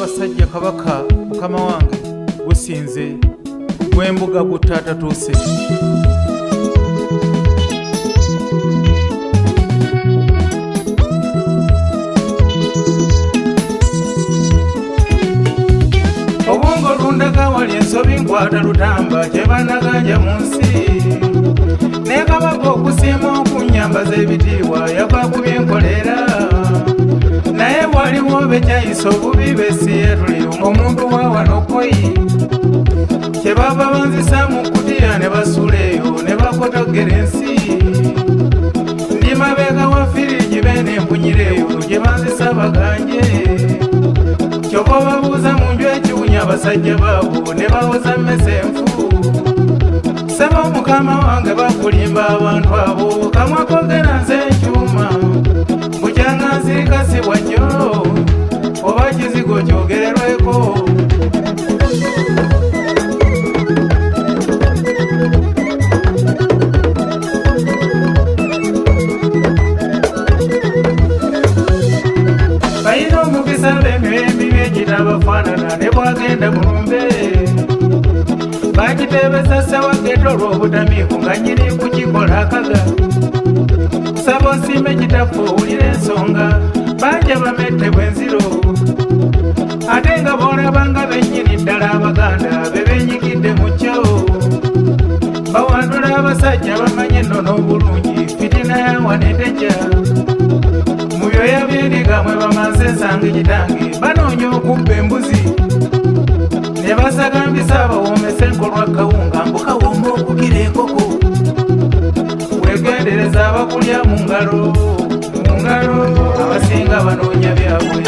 abasajja kabaka mukama wange gusinze gw'embuga gutaatatuse. Obwongo lundaga wali ensobi nkwata lutamba kyebanaganja mu nsi naye kabaka okusiima okunyambaza ebitiibwa yakwakubye enkolera naye waliwo bekyayisa obubi besiyetuli omuntu wa wano koyi kyebava banzisa mu kutiya ne basuula eyo ne bakotogera ensi ndi mabega wa firigi bene empunyira eyo gye banzisa baganje kyova babuuza mu nju ekiwunya abasajja baabo ne bawoza mmese enfu saba mukama wange bakulimba abantu abo kamwa kogera nze enkyuma bukyanga nsirikasibwa nnyo oba kizigo kyogererweko. Bayina omukisa b'emiwembi by'ekitabafaanana ne bwagenda mulumbe bakitebesa ssewageto olw'obutamiivu nga nyiri kukikola akaga saba osiime kitaffe owulira ensonga banja bamette bwenziro ate nga boolabanga bennyini ddala abaganda be beenyigidde mu kyo bawandula abasajja bamanye ennono obulungi fitina yawanetejja mu byoya by'endiga mwe bamaze ensanga ekitange banoonya okubba embuzi ne basagambisa abawoomesa enkolwa kawunga mbukawomba okugira enkoko wegendereza abakulya mu ngalo abasinga banoonya byabwe.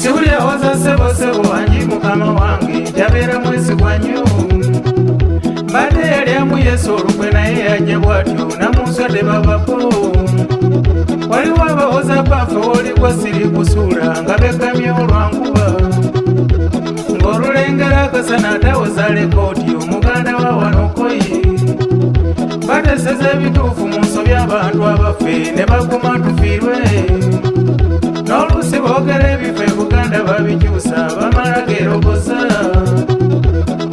siwulyawoza sebosebo wangi mukama wange njabeera mwesigwa nnyo mbadde yalyamu yesu olukwe naye yajja bw'atyo namunswa tebavako waliwo abawoza baffe woligwa siri kusuula nga beggamye olwankuba ng'olulengera akasana atawoza lekooti omuganda wa wano koyi bateseza ebituufu mu nsobi abantu abaffe ne baguma tufiirwe n'oluusi boogera ebifo e buganda babikyusa bamala geerogoza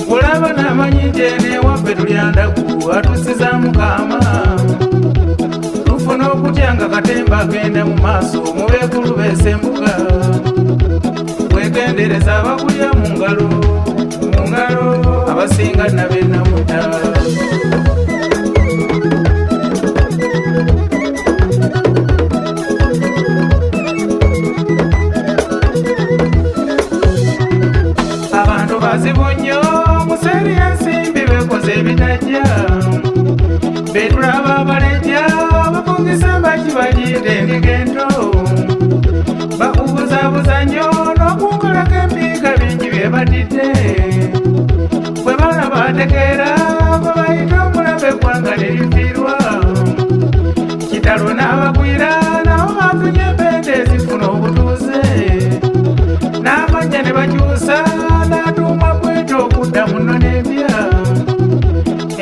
kulaba n'amanyi nti enewaffe tulyandaku atusiza mukama tufuna okutya nga katemba agenda mu maaso mubeekulu beesa embuga wegendereza abakulya mu ngalo abasinga nabennamuta. abantu bazibu nnyo museeri ensimbi bekoze ebitajja betulaba abalejja bafungisa bakibagidde endigento bakubuzabuza nnyo n'okunkolako empiika bingi byebatidde bwe bana bategeera bwe bayita omulabe eggwanga ne lifiirwa kitalo n'abagwira nabo bafunye empenda ezifuna obutuuze n'amanya ne bakyusa n'atuuma kweta okudda muno n'ebya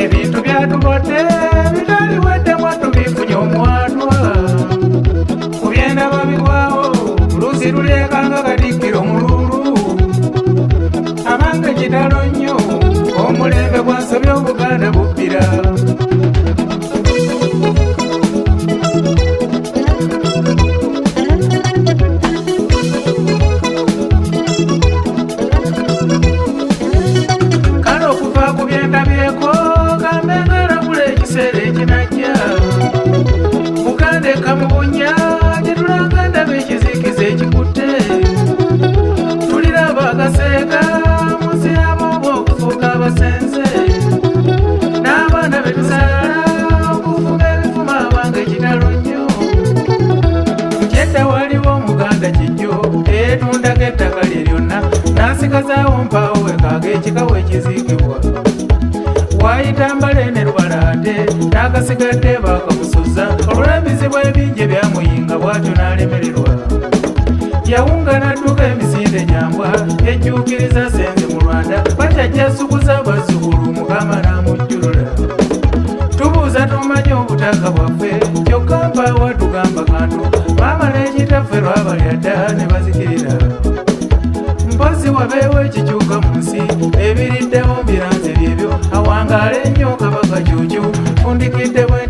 ebintu byatubodde bitaliweddemu atubifunye omwatwa ku byendaba bigwawo luzi luleekanga katikkiro mululu abange kitalo nnyo omulembe gwansobye obuganda bubbira. kale okuva ku byendabyeko gambe ngalabula ekiseera ekinajja buganda ekamubunya gye tulanga ndaba ekizikiza ekikutte yawunga nadduka emisinde nyambwa ejjuukiriza senze mu Rwanda bajajjasukuza bazzukulu Mukama n'amujjulula tubuuza tumanyi obutaka bwaffe kyokka mpaawa tugamba kantu maama n'ekitaffe lwabalya dda ne bazikirira mpozi wabeewo ekikyuka mu nsi ebiriddewo mbiranze byebyo awangaala ennyo kabaka kyukyu fundikidde bwe